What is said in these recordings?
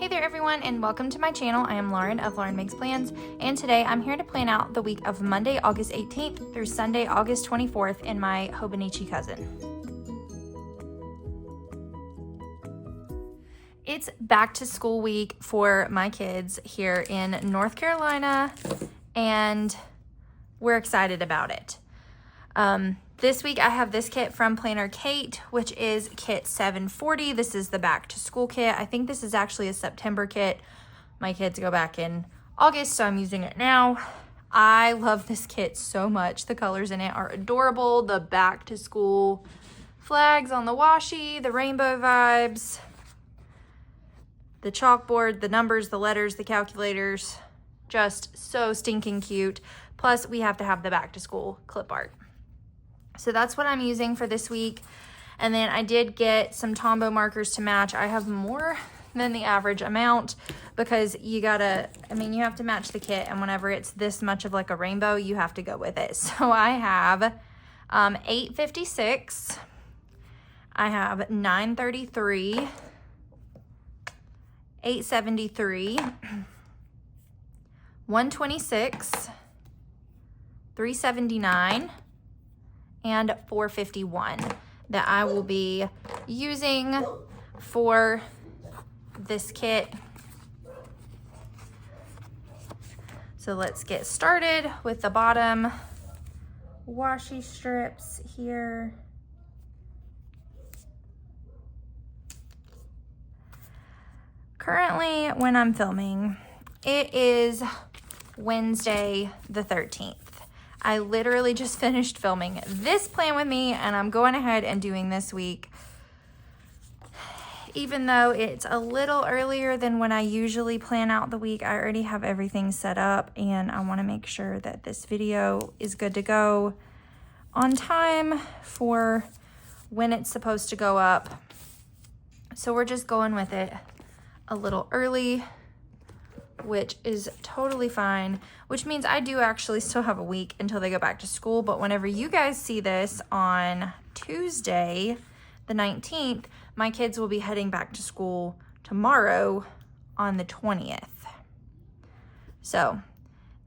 Hey there everyone, and welcome to my channel. I am Lauren of Lauren Makes Plans, and today I'm here to plan out the week of Monday, August 18th through Sunday, August 24th in my Hobonichi cousin. It's back to school week for my kids here in North Carolina, and we're excited about it. This week I have this kit from Planner Kate, which is kit 740. This is the back to school kit. I think this is actually a September kit. My kids go back in August, so I'm using it now. I love this kit so much. The colors in it are adorable. The back to school flags on the washi, the rainbow vibes, the chalkboard, the numbers, the letters, the calculators, just so stinking cute. Plus we have to have the back to school clip art. So that's what I'm using for this week. And then I did get some Tombow markers to match. I have more than the average amount because you have to match the kit, and whenever it's this much of like a rainbow, you have to go with it. So I have 856, I have 933, 873, 126, 379, and 451 that I will be using for this kit. So let's get started with the bottom washi strips here. Currently, when I'm filming, it is Wednesday the 13th. I literally just finished filming this plan with me, and I'm going ahead and doing this week. Even though it's a little earlier than when I usually plan out the week, I already have everything set up, and I want to make sure that this video is good to go on time for when it's supposed to go up. So we're just going with it a little early, which is totally fine, which means I do actually still have a week until they go back to school. But whenever you guys see this on Tuesday, the 19th, my kids will be heading back to school tomorrow on the 20th. So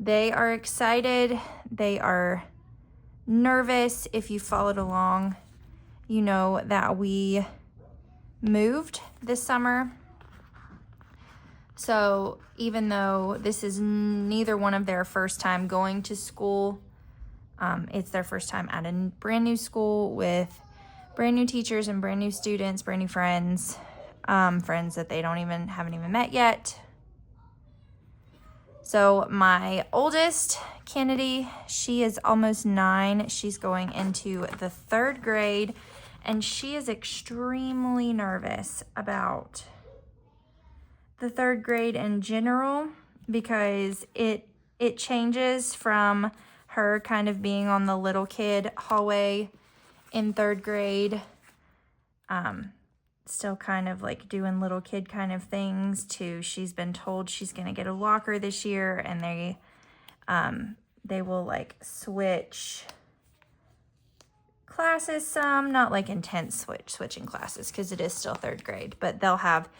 they are excited. They are nervous. If you followed along, you know that we moved this summer. So even though this is neither one of their first time going to school, it's their first time at a brand new school with brand new teachers and brand new students, brand new friends, friends that they haven't even met yet. So my oldest, Kennedy, she is almost 9. She's going into the 3rd grade, and she is extremely nervous about the 3rd grade in general, because it changes from her kind of being on the little kid hallway in 3rd grade, still kind of like doing little kid kind of things, to she's been told she's gonna get a locker this year, and they will like switch classes some, not like intense switching classes because it is still 3rd grade, but they'll have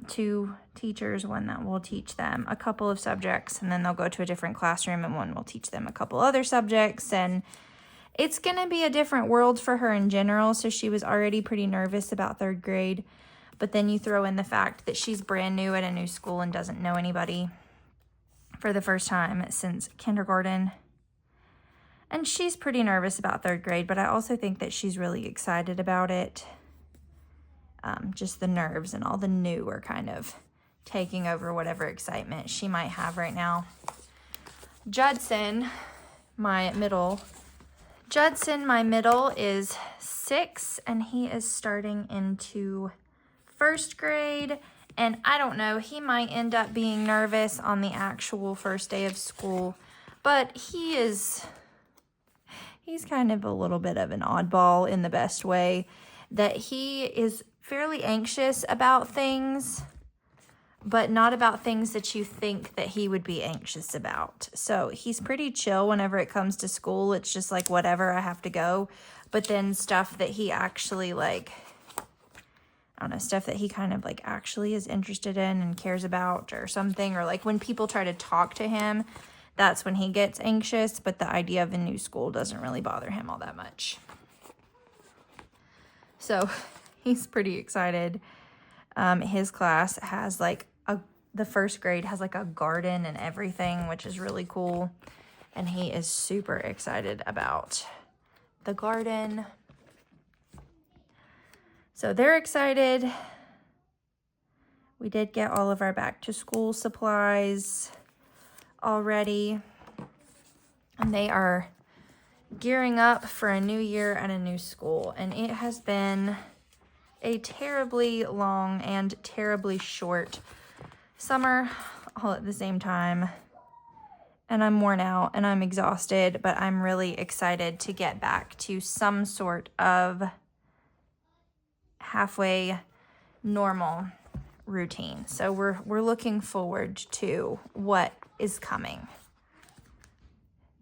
2 teachers, one that will teach them a couple of subjects, and then they'll go to a different classroom and one will teach them a couple other subjects, and it's going to be a different world for her in general. So she was already pretty nervous about 3rd grade, but then you throw in the fact that she's brand new at a new school and doesn't know anybody for the first time since kindergarten, and she's pretty nervous about 3rd grade, but I also think that she's really excited about it. Just the nerves and all the new are kind of taking over whatever excitement she might have right now. Judson, my middle, is 6, and he is starting into 1st grade. And I don't know, he might end up being nervous on the actual first day of school, but he's kind of a little bit of an oddball in the best way, that he is fairly anxious about things, but not about things that you think that he would be anxious about. So he's pretty chill whenever it comes to school. It's just like, whatever, I have to go. But then stuff that he actually like, I don't know, stuff that he kind of like actually is interested in and cares about or something. Or like when people try to talk to him, that's when he gets anxious, but the idea of a new school doesn't really bother him all that much. So he's pretty excited. His class has like the first grade has like a garden and everything, which is really cool. And he is super excited about the garden. So they're excited. We did get all of our back to school supplies already. And they are gearing up for a new year and a new school. And it has been a terribly long and terribly short summer all at the same time. And I'm worn out and I'm exhausted, but I'm really excited to get back to some sort of halfway normal routine. So we're looking forward to what is coming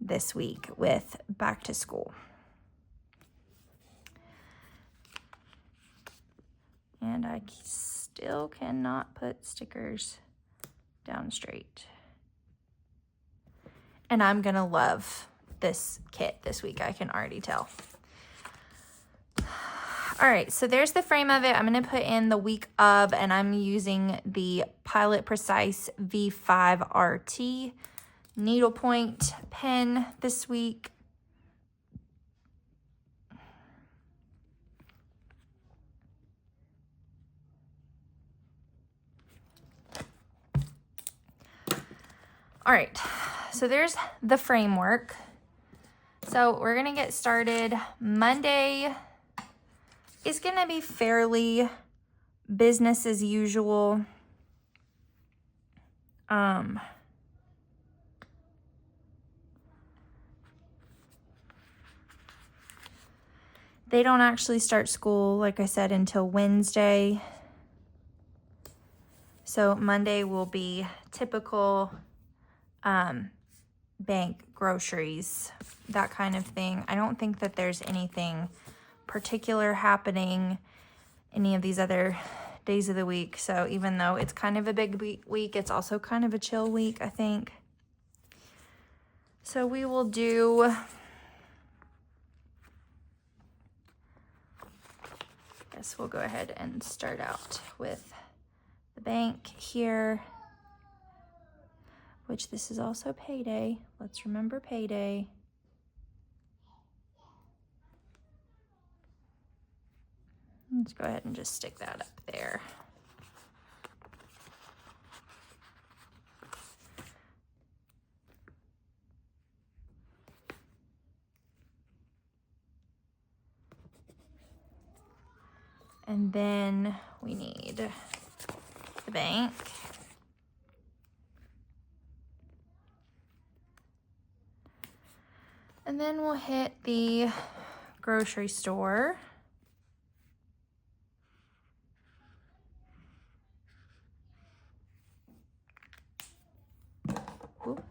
this week with back to school. And I still cannot put stickers down straight. And I'm gonna love this kit this week, I can already tell. All right, so there's the frame of it. I'm gonna put in the week of, and I'm using the Pilot Precise V5 RT needlepoint pen this week. All right, so there's the framework. So we're gonna get started. Monday is gonna be fairly business as usual. They don't actually start school, like I said, until Wednesday. So Monday will be typical bank, groceries, that kind of thing. I don't think that there's anything particular happening any of these other days of the week. So even though it's kind of a big week, it's also kind of a chill week, I think. So we will do, I guess we'll go ahead and start out with the bank here, which this is also payday. Let's remember payday. Let's go ahead and just stick that up there. And then we need the bank. And then we'll hit the grocery store. Oop.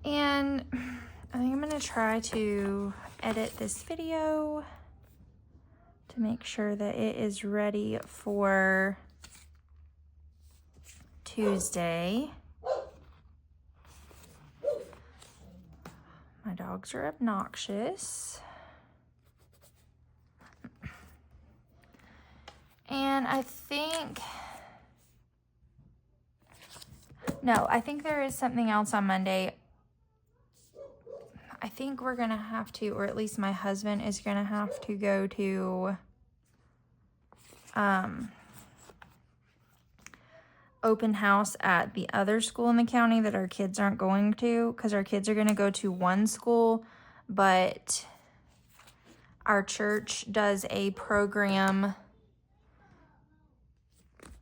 And I think I'm gonna try to edit this video to make sure that it is ready for Tuesday. My dogs are obnoxious. And I think there is something else on Monday. I think we're gonna have to, or at least my husband is gonna have to go to open house at the other school in the county that our kids aren't going to, because our kids are gonna go to one school, but our church does a program,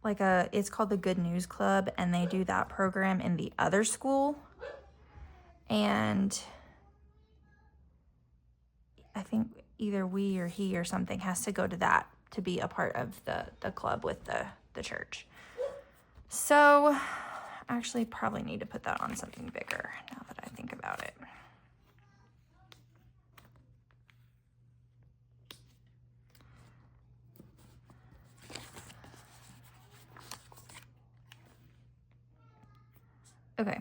it's called the Good News Club, and they do that program in the other school. And I think either we or he or something has to go to that to be a part of the club with the church. So actually probably need to put that on something bigger now that I think about it. Okay,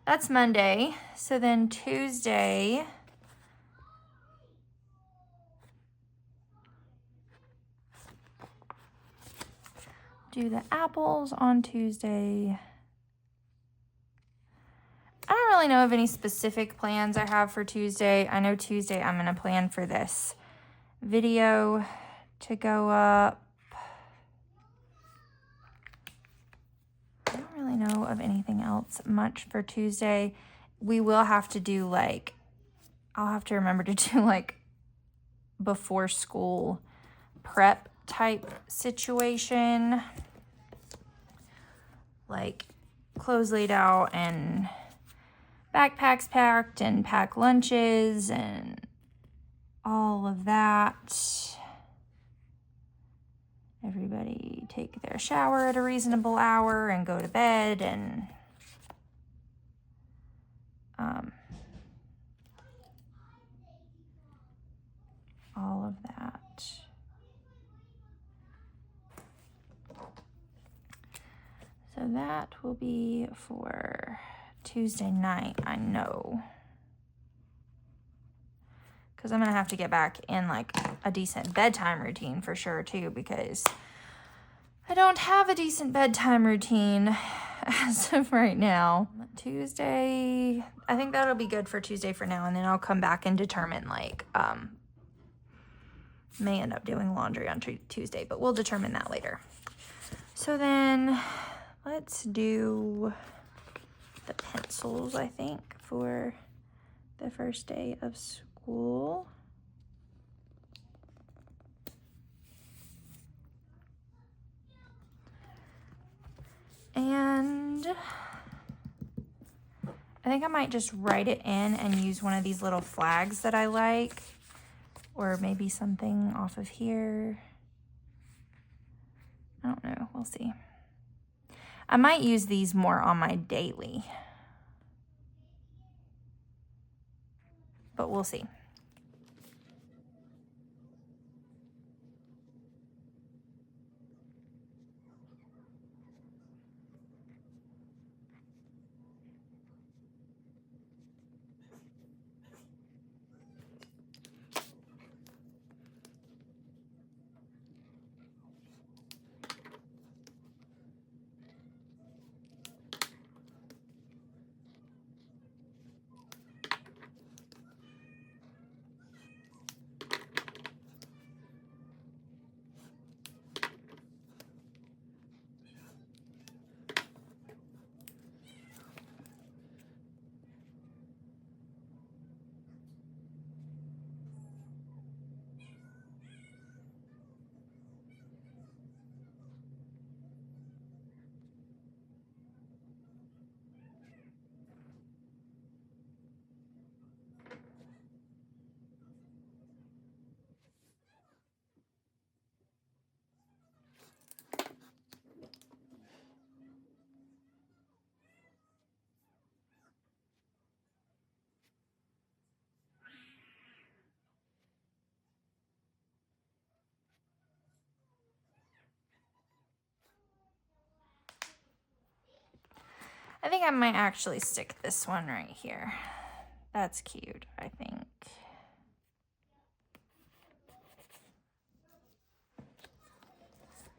that's Monday. So then Tuesday, do the apples on Tuesday. I don't really know of any specific plans I have for Tuesday. I know Tuesday I'm going to plan for this video to go up. I don't really know of anything else much for Tuesday. We will have to do like, I'll have to remember to do like before school prep type situation. Like clothes laid out and backpacks packed and pack lunches and all of that. Everybody take their shower at a reasonable hour and go to bed and all of that. So that will be for Tuesday night, I know. Because I'm going to have to get back in like a decent bedtime routine for sure too, because I don't have a decent bedtime routine as of right now. Tuesday, I think that'll be good for Tuesday for now, and then I'll come back and determine like, may end up doing laundry on Tuesday, but we'll determine that later. So then let's do the pencils, I think, for the first day of school. And I think I might just write it in and use one of these little flags that I like, or maybe something off of here. I don't know, we'll see. I might use these more on my daily, but we'll see. I think I might actually stick this one right here. That's cute, I think.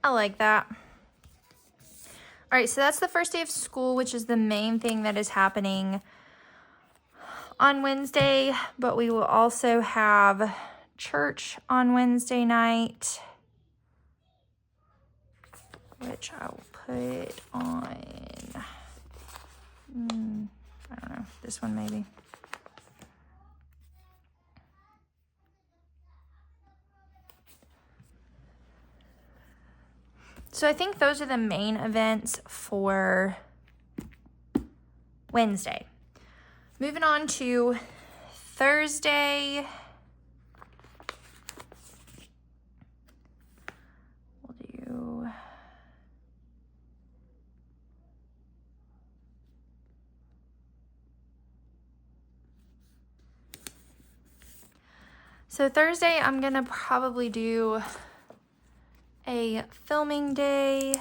I like that. All right, so that's the first day of school, which is the main thing that is happening on Wednesday, but we will also have church on Wednesday night, which I will put on, I don't know, this one maybe. So I think those are the main events for Wednesday. Moving on to Thursday. So Thursday, I'm gonna probably do a filming day.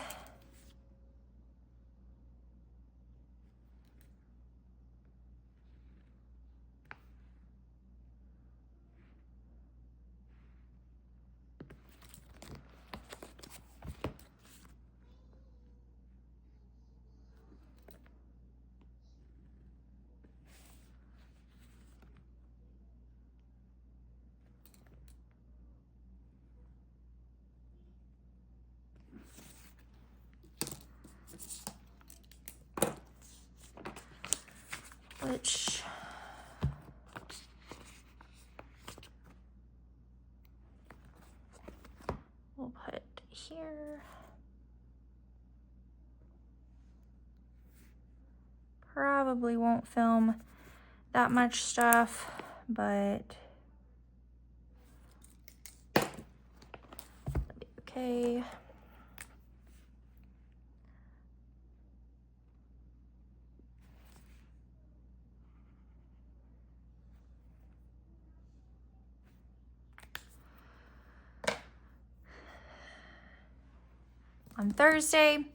Which we'll put here. Probably won't film that much stuff, but that'll be okay. On Thursday,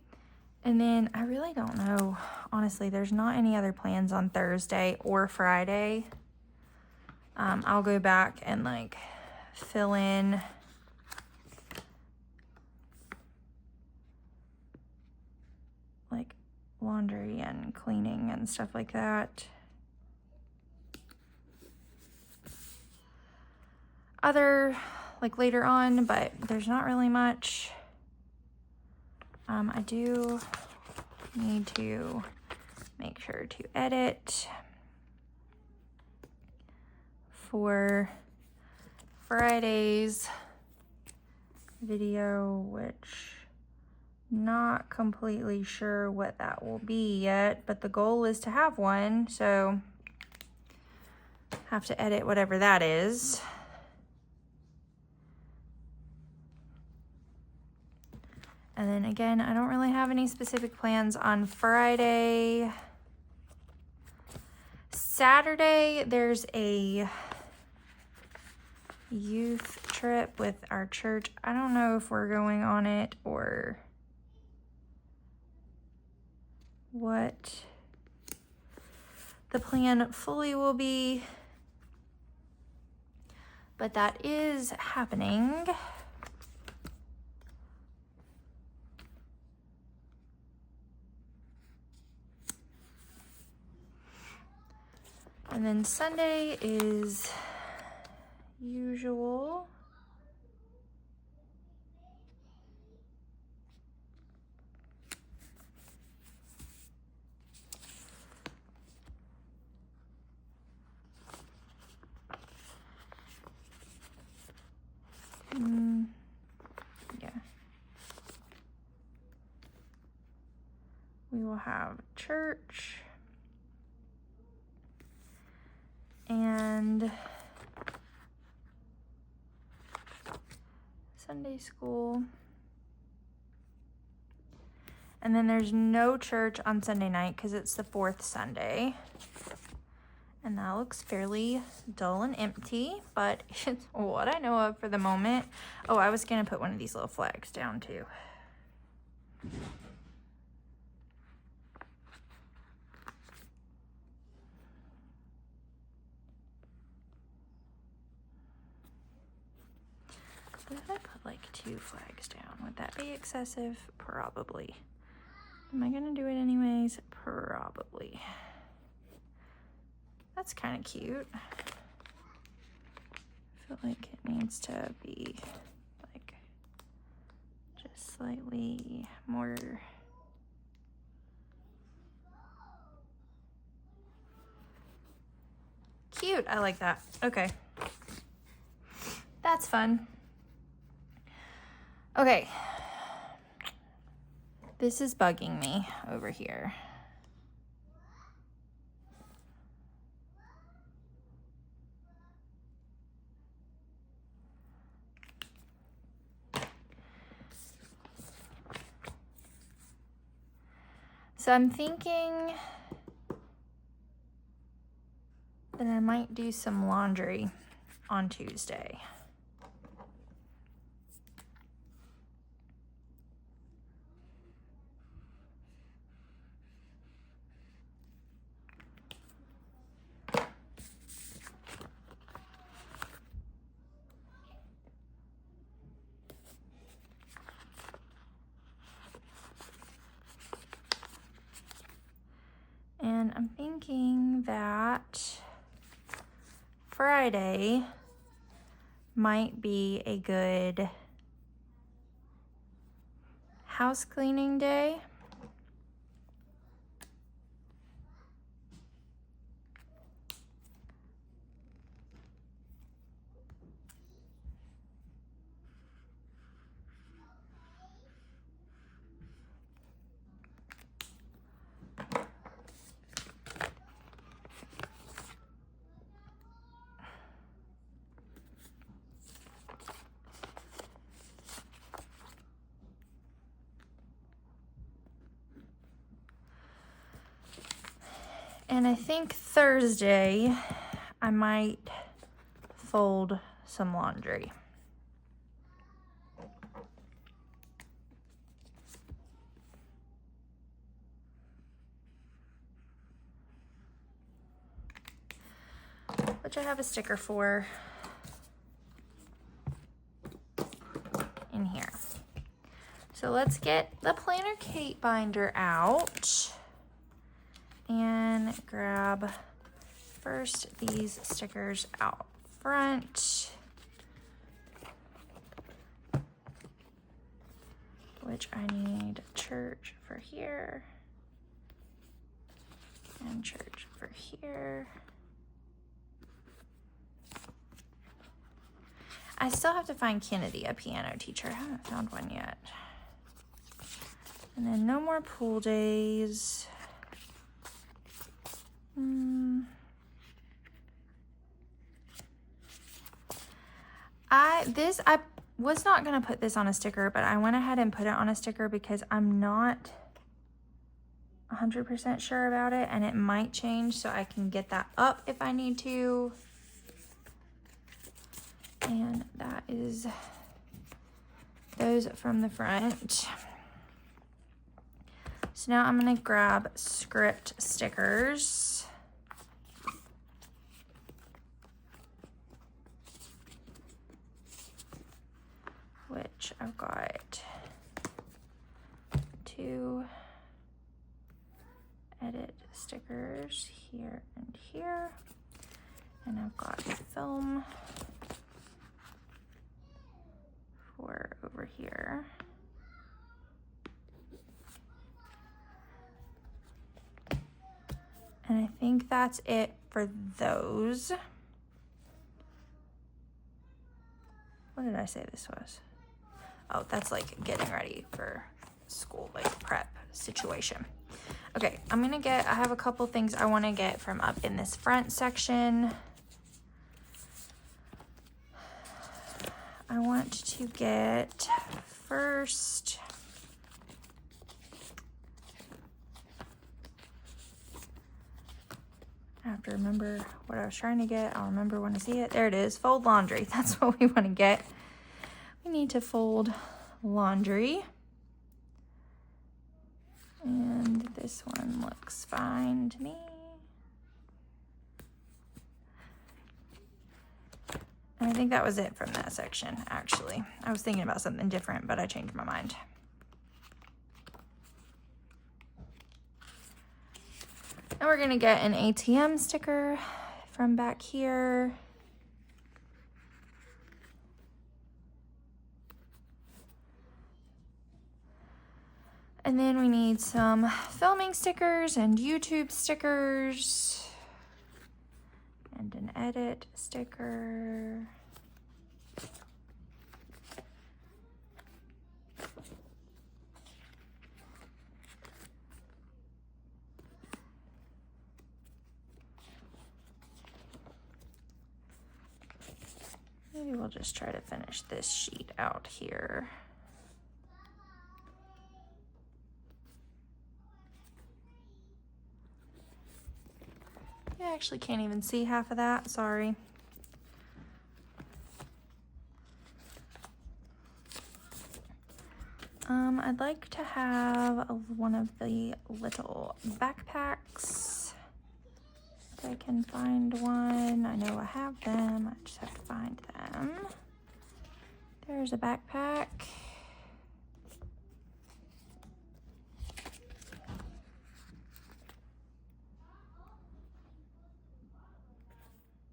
and then I really don't know. Honestly, there's not any other plans on Thursday or Friday. I'll go back and like fill in like laundry and cleaning and stuff like that. Other like later on, but there's not really much. I do need to make sure to edit for Friday's video, which not completely sure what that will be yet, but the goal is to have one, so have to edit whatever that is. And then again, I don't really have any specific plans on Friday. Saturday, there's a youth trip with our church. I don't know if we're going on it or what the plan fully will be, but that is happening. And then Sunday is usual. Yeah. We will have church. And Sunday school. And then there's no church on Sunday night because it's the 4th Sunday. And that looks fairly dull and empty, but it's what I know of for the moment. Oh, I was gonna put one of these little flags down too. What if I put like 2 flags down? Would that be excessive? Probably. Am I gonna do it anyways? Probably. That's kind of cute. I feel like it needs to be like just slightly more cute. I like that. Okay. That's fun. Okay. This is bugging me over here. So I'm thinking that I might do some laundry on Tuesday. And I'm thinking that Friday might be a good house cleaning day. And I think Thursday I might fold some laundry. Which I have a sticker for in here. So let's get the Planner Kate binder out and grab first these stickers out front, which I need church for here and church for here. I still have to find Kennedy a piano teacher. I haven't found one yet. And then no more pool days. I was not gonna put this on a sticker, but I went ahead and put it on a sticker because I'm not 100% sure about it, and it might change, so I can get that up if I need to. And that is those from the front. So now I'm gonna grab script stickers. Which I've got 2 edit stickers here and here. And I've got film for over here. And I think that's it for those. What did I say this was? Oh, that's like getting ready for school, like prep situation. Okay, I have a couple things I want to get from up in this front section. I want to get first I have to remember what I was trying to get. I'll remember when I see it. There it is. Fold laundry. That's what we want to get. We need to fold laundry. And this one looks fine to me. And I think that was it from that section, actually. I was thinking about something different, but I changed my mind. And we're gonna get an ATM sticker from back here. And then we need some filming stickers and YouTube stickers and an edit sticker. Maybe we'll just try to finish this sheet out here. I actually can't even see half of that, sorry. like to have one of the little backpacks. If I can find one. I know I have them. I just have to find them. There's a backpack.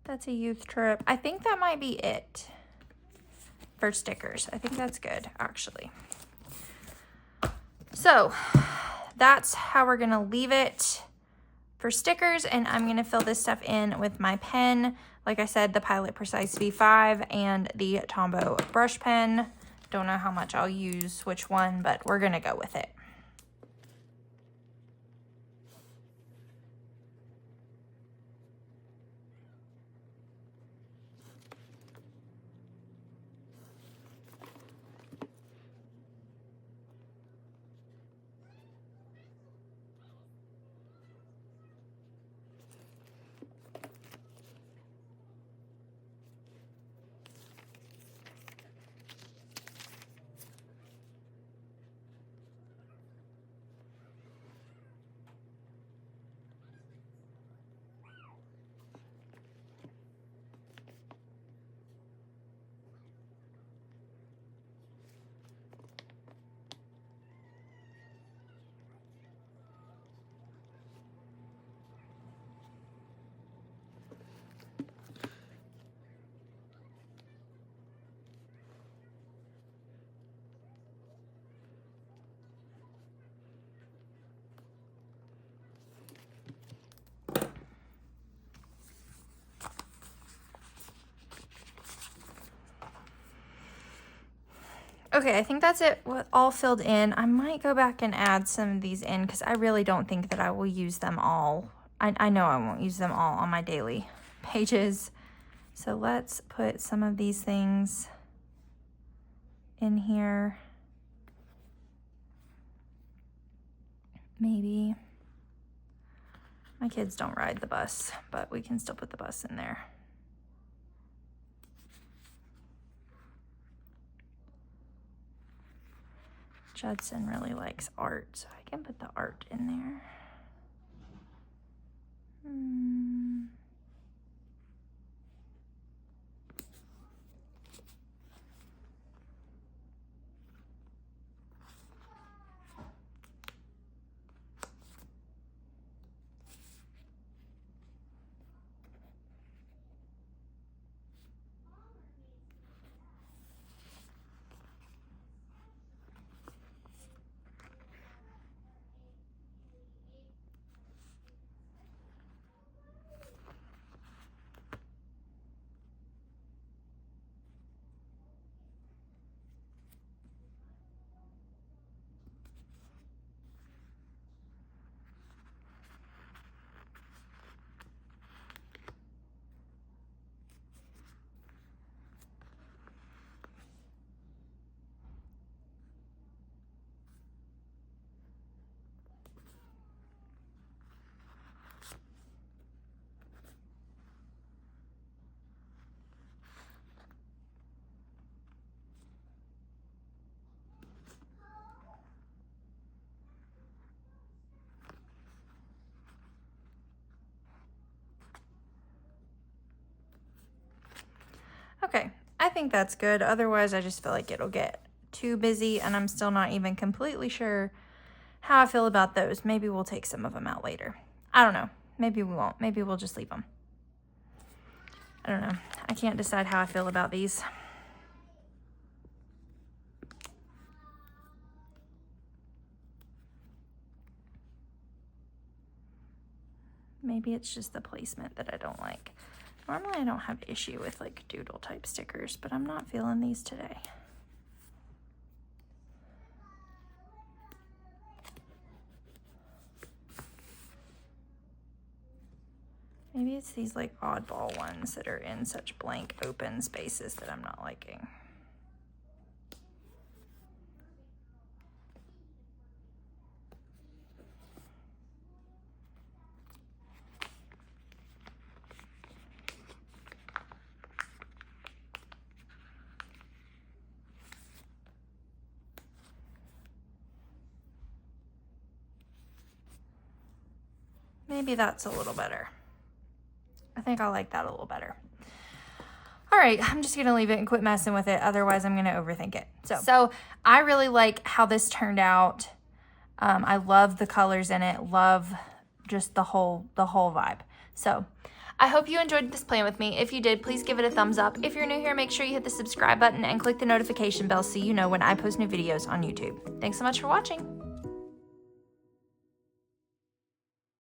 That's a youth trip. I think that might be it for stickers. I think that's good, actually. So that's how we're gonna leave it for stickers, and I'm gonna fill this stuff in with my pen. Like I said, the Pilot Precise V5 and the Tombow brush pen. Don't know how much I'll use which one, but we're gonna go with it. Okay, I think that's it, all filled in. I might go back and add some of these in because I really don't think that I will use them all. I know I won't use them all on my daily pages. So let's put some of these things in here. Maybe. My kids don't ride the bus, but we can still put the bus in there. Judson really likes art, so I can put the art in there. Okay, I think that's good. Otherwise, I just feel like it'll get too busy, and I'm still not even completely sure how I feel about those. Maybe we'll take some of them out later. I don't know. Maybe we won't. Maybe we'll just leave them. I don't know. I can't decide how I feel about these. Maybe it's just the placement that I don't like. Normally I don't have issue with like doodle type stickers, but I'm not feeling these today. Maybe it's these like oddball ones that are in such blank open spaces that I'm not liking. maybe that's a little better. I think I like that a little better. All right, I'm just gonna leave it and quit messing with it. Otherwise, I'm gonna overthink it. So I really like how this turned out. I love the colors in it. Love just the whole vibe. So I hope you enjoyed this plan with me. If you did, please give it a thumbs up. If you're new here, make sure you hit the subscribe button and click the notification bell so you know when I post new videos on YouTube. Thanks so much for watching.